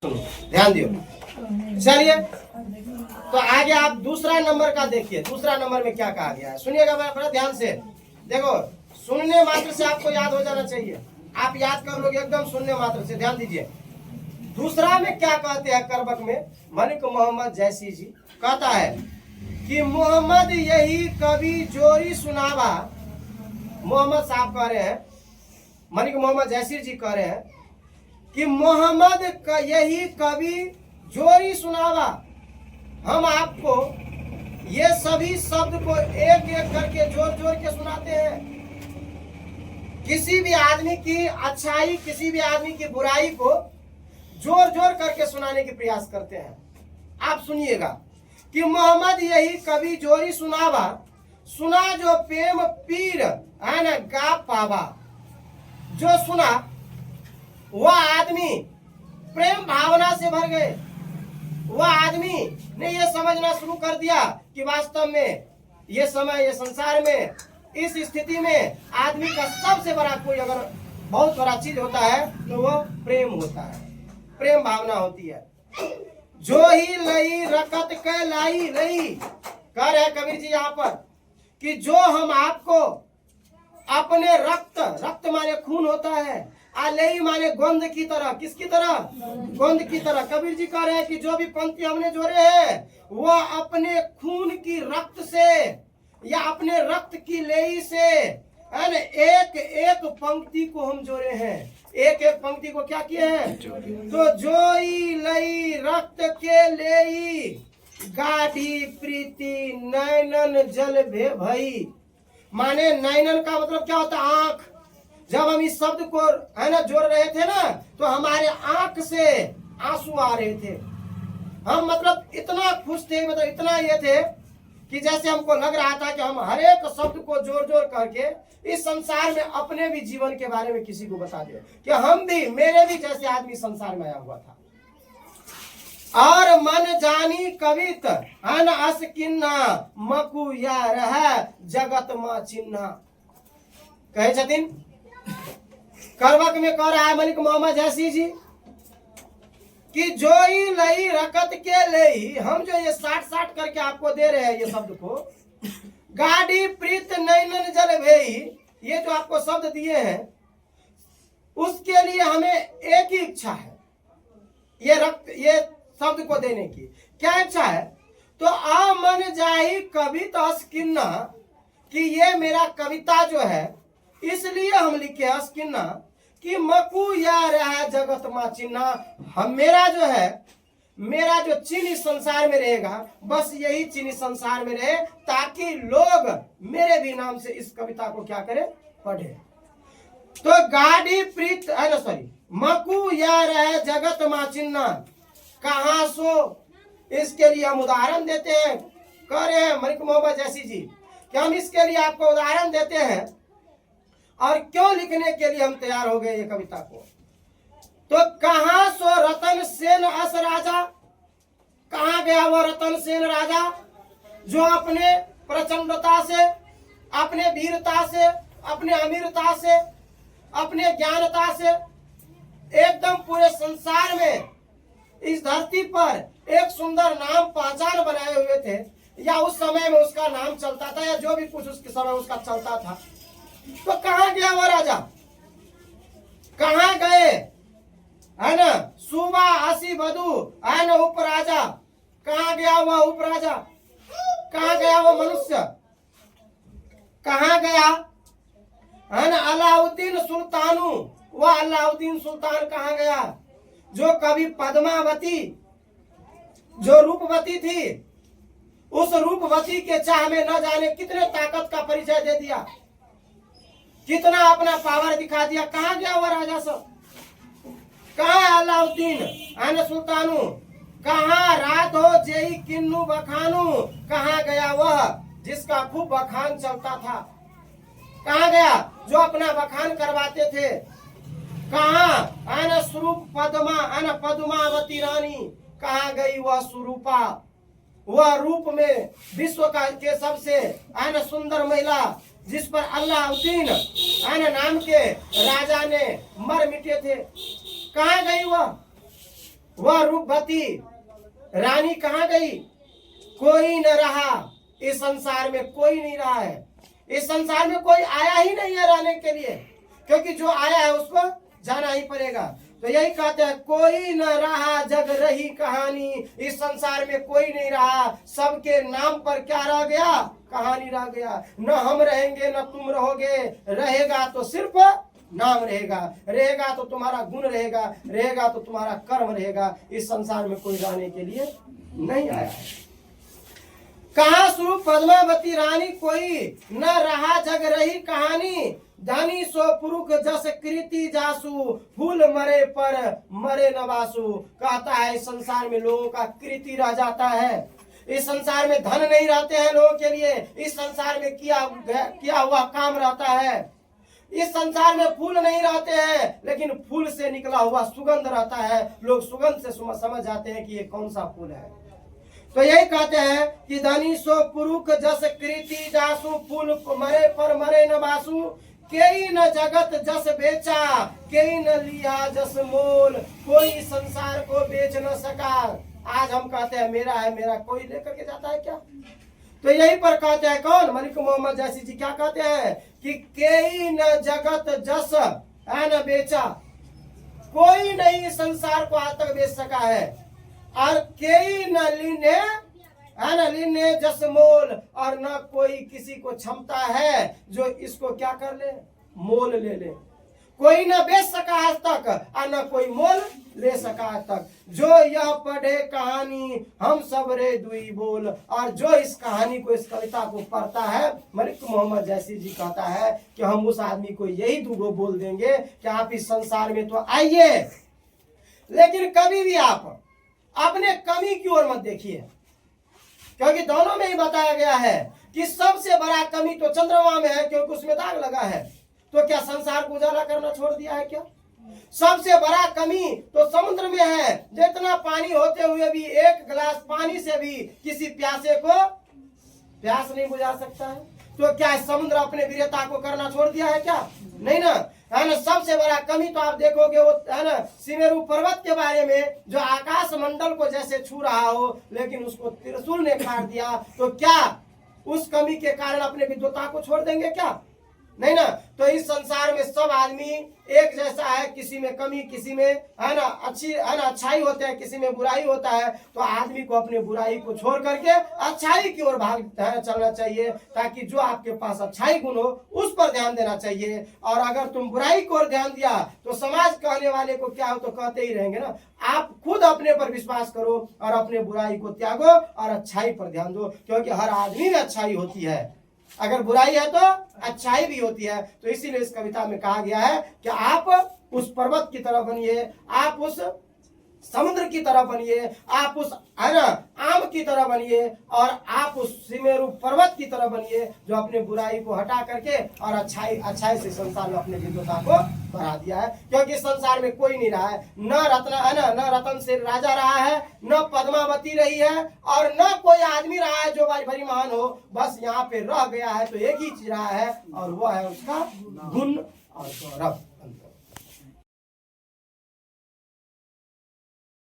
ध्यान दियो। चलिए तो आगे आप दूसरा नंबर का देखिए। दूसरा नंबर में क्या कहा गया है, सुनिएगा बड़ा ध्यान से। देखो, सुनने मात्र से आपको याद हो जाना चाहिए। आप याद कर लोगे एकदम सुनने मात्र से। ध्यान दीजिए, दूसरा में क्या कहते हैं। करबक में मलिक मोहम्मद जैसी जी कहता है कि मोहम्मद यही कवि जोरी सुनावा। मोहम्मद साहब कह रहे हैं, मलिक मोहम्मद जैसी जी कह रहे हैं कि मोहम्मद का यही कवि जोरी सुनावा। हम आपको ये सभी शब्द को एक एक करके जोर जोर के सुनाते हैं। किसी भी आदमी की अच्छाई, किसी भी आदमी की बुराई को जोर जोर करके सुनाने के प्रयास करते हैं। आप सुनिएगा कि मोहम्मद यही कवि जोरी सुनावा, सुना जो प्रेम पीर है न गा पावा। जो सुना वह आदमी प्रेम भावना से भर गए। वह आदमी ने यह समझना शुरू कर दिया कि वास्तव में ये समय, ये संसार में, इस स्थिति में आदमी का सबसे बड़ा कोई अगर बहुत बड़ा चीज होता है तो वह प्रेम होता है, प्रेम भावना होती है। जो ही लई रकत के लाई रही, कह रहे कबीर जी यहाँ पर कि जो हम आपको अपने रक्त, रक्त माने खून होता है, आलई माने गोंद की तरह, किसकी तरह? गोंद की तरह। कबीर जी कह रहे हैं कि जो भी पंक्ति हमने जोड़े हैं वो अपने खून की रक्त से या अपने रक्त की लेई से, है ना, एक एक पंक्ति को हम जोड़े हैं। एक एक पंक्ति को क्या किए हैं? तो जोई लई रक्त के लेई गाढ़ी प्रीति नैनन जल भे भई। माने नैनन का मतलब क्या होता है? आंख। जब हम इस शब्द को, है ना, जोड़ रहे थे ना, तो हमारे आंख से आंसू आ रहे थे। हम मतलब इतना खुश थे, मतलब इतना ये थे कि जैसे हमको लग रहा था कि हम हर एक शब्द को जोड़ जोड़ करके इस संसार में अपने भी जीवन के बारे में किसी को बता दे कि हम भी, मेरे भी जैसे आदमी संसार में आया हुआ था। और मन जानी कवित है न अस किन्ना मकु या रह जगत मा चिन्हा। कहे छथिन करबक में कह रहा है मलिक मोहम्मद जैसी जी कि जो ही लई रकत के लई, हम जो ये 60 करके आपको दे रहे हैं ये शब्द को, गाड़ी प्रीत नैनन जल भेई, ये जो आपको शब्द दिए हैं उसके लिए हमें एक ही इच्छा है, ये रक्त, ये शब्द को देने की। क्या इच्छा है? तो आ मन जाही कविता अस्किन्ना, कि ये मेरा कविता जो है इसलिए हम लिखे अस्किन्ना कि मकू या रहा जगत मा चिन्हा। हम, मेरा जो है, मेरा जो चिन्ह इस संसार में रहेगा, बस यही चिन्ह इस संसार में रहे ताकि लोग मेरे भी नाम से इस कविता को क्या करें? पढ़े। तो गाड़ी प्रीत, है ना, सॉरी, मकू या रहा जगत मा चिन्हा कहाँ सो, इसके लिए हम उदाहरण देते हैं। कह रहे हैं मलिक मोहम्मद जैसी जी कि हम इसके लिए आपको उदाहरण देते हैं और क्यों लिखने के लिए हम तैयार हो गए ये कविता को। तो कहाँ सो रतन सेन अस राजा, कहाँ गया वो रतन सेन राजा जो अपने प्रचंडता से, अपने वीरता से, अपने अमीरता से, अपने ज्ञानता से एकदम पूरे संसार में, इस धरती पर एक सुंदर नाम पहचान बनाए हुए थे, या उस समय में उसका नाम चलता था, या जो भी कुछ उसके समय उसका चलता था। तो कहाँ गया वो राजा? कहाँ गए, है ना, सुबा हसी बधु, है ना, उपराजा। कहाँ गया वह उपराजा? कहाँ गया वो मनुष्य? कहाँ गया, है ना, अलाउद्दीन सुल्तानु, वह अलाउद्दीन सुल्तान कहाँ गया जो कभी पद्मावती, जो रूपवती थी, उस रूपवती के चाह में न जाने कितने ताकत का परिचय दे दिया, कितना अपना पावर दिखा दिया। कहाँ गया वह राजा सब? कहाँ अलाउद्दीन आने सुल्तानु? कहाँ रात हो जेई किन्नू बखानू? कहाँ गया वह जिसका खूब बखान चलता था? कहाँ गया जो अपना बखान करवाते थे? कहाँ आना स्वरूप पद्मा, आना पद्मावती रानी? कहाँ गई वह स्वरूपा? वह रूप में विश्व का के सबसे आना सुंदर महिला जिस पर अलाउद्दीन आना नाम के राजा ने मर मिटे थे, कहाँ गई वह? वह रूपवती रानी कहाँ गई? कोई न रहा, इस संसार में कोई नहीं रहा है, इस संसार में कोई आया ही नहीं है रहने के लिए, क्योंकि जो आया है उसको जाना ही पड़ेगा। तो यही कहते हैं, कोई न रहा जग रही कहानी, इस संसार में कोई नहीं रहा, सबके नाम पर क्या रह गया? कहानी रह गया। न हम रहेंगे न तुम रहोगे, रहेगा तो सिर्फ नाम रहेगा, रहेगा तो तुम्हारा गुण रहेगा, रहेगा तो तुम्हारा कर्म रहेगा। इस संसार में कोई रहने के लिए नहीं आया है। कहा स्वरूप पद्मावती रानी, कोई न रहा जग रही कहानी, धनी सो पुरुष जस कृति जासु, फूल मरे पर मरे न वासु। कहता है इस संसार में लोगों का कृति रह जाता है, इस संसार में धन नहीं रहते हैं लोगों के लिए, इस संसार में किया हुआ काम रहता है, इस संसार में फूल नहीं रहते हैं, लेकिन फूल से निकला हुआ सुगंध रहता है। लोग सुगंध से समझ जाते हैं कि ये कौन सा फूल है। तो यही कहते हैं कि धनी सो पुरुष जस कृति जासु, फूल मरे पर मरे न बासु, केई न जगत जस बेचा, केई न लिया जस मोल, कोई संसार को बेच न सका। आज हम कहते हैं मेरा है, मेरा कोई लेकर के जाता है क्या? तो यही पर कहते हैं कौन? मलिक मोहम्मद जैसी जी क्या कहते हैं कि केई न जगत जस है न बेचा, कोई नहीं संसार को आज तक बेच सका है, और केई न लीने है न लीने जस मोल, और न कोई किसी को क्षमता है जो इसको क्या कर ले? मोल ले ले। कोई न बेच सका आज तक और न कोई मोल ले सका आज तक। जो यह पढ़े कहानी हम सब रे दुई बोल, और जो इस कहानी को, इस कविता को पढ़ता है, मलिक मोहम्मद जैसी जी कहता है कि हम उस आदमी को यही दो बोल देंगे कि आप इस संसार में तो आइए, लेकिन कभी भी आप अपने कमी की ओर मत देखिए, क्योंकि दोनों में ही बताया गया है कि सबसे बड़ा कमी तो चंद्रमा में है, क्योंकि उसमें दाग लगा है। तो क्या संसार को उजाला करना छोड़ दिया है क्या? सबसे बड़ा कमी तो समुद्र में है, जितना पानी होते हुए भी एक गिलास पानी से भी किसी प्यासे को प्यास नहीं बुझा सकता है। तो क्या समुद्र अपने वीरता को करना छोड़ दिया है क्या? नहीं ना, है ना। सबसे बड़ा कमी तो आप देखोगे वो है ना, सिमेरू पर्वत के बारे में, जो आकाश मंडल को जैसे छू रहा हो, लेकिन उसको त्रिशूल ने काट दिया। तो क्या उस कमी के कारण अपने विद्वता को छोड़ देंगे क्या? नहीं ना। तो इस संसार में सब आदमी एक जैसा है, किसी में कमी, किसी में है ना अच्छी है ना अच्छाई होते हैं, किसी में बुराई होता है। तो आदमी को अपने बुराई को छोड़ करके अच्छाई की ओर चलना चाहिए, ताकि जो आपके पास अच्छाई गुण हो उस पर ध्यान देना चाहिए। और अगर तुम बुराई की ओर ध्यान दिया तो समाज कहने वाले को क्या हो, तो कहते ही रहेंगे ना। आप खुद अपने पर विश्वास करो और अपने बुराई को त्यागो और अच्छाई पर ध्यान दो, क्योंकि हर आदमी में अच्छाई होती है। अगर बुराई है तो अच्छाई भी होती है। तो इसीलिए इस कविता में कहा गया है कि आप उस पर्वत की तरह बनिए, आप उस समुद्र की तरह बनिए, आप उस है ना आम की तरह बनिए, और आप उस सिमेरू पर्वत की तरह बनिए, जो अपने बुराई को हटा करके और अच्छाई से संसार में अपने विद्वता को बढ़ा दिया है। क्योंकि संसार में कोई नहीं रहा है, न रत्न है ना, न रतन से राजा रहा है, न पद्मावती रही है, और न कोई आदमी रहा है जो बड़ी महान हो। बस यहाँ पे रह गया है तो एक ही चीज रहा है, और वो है उसका गुण और गौरव।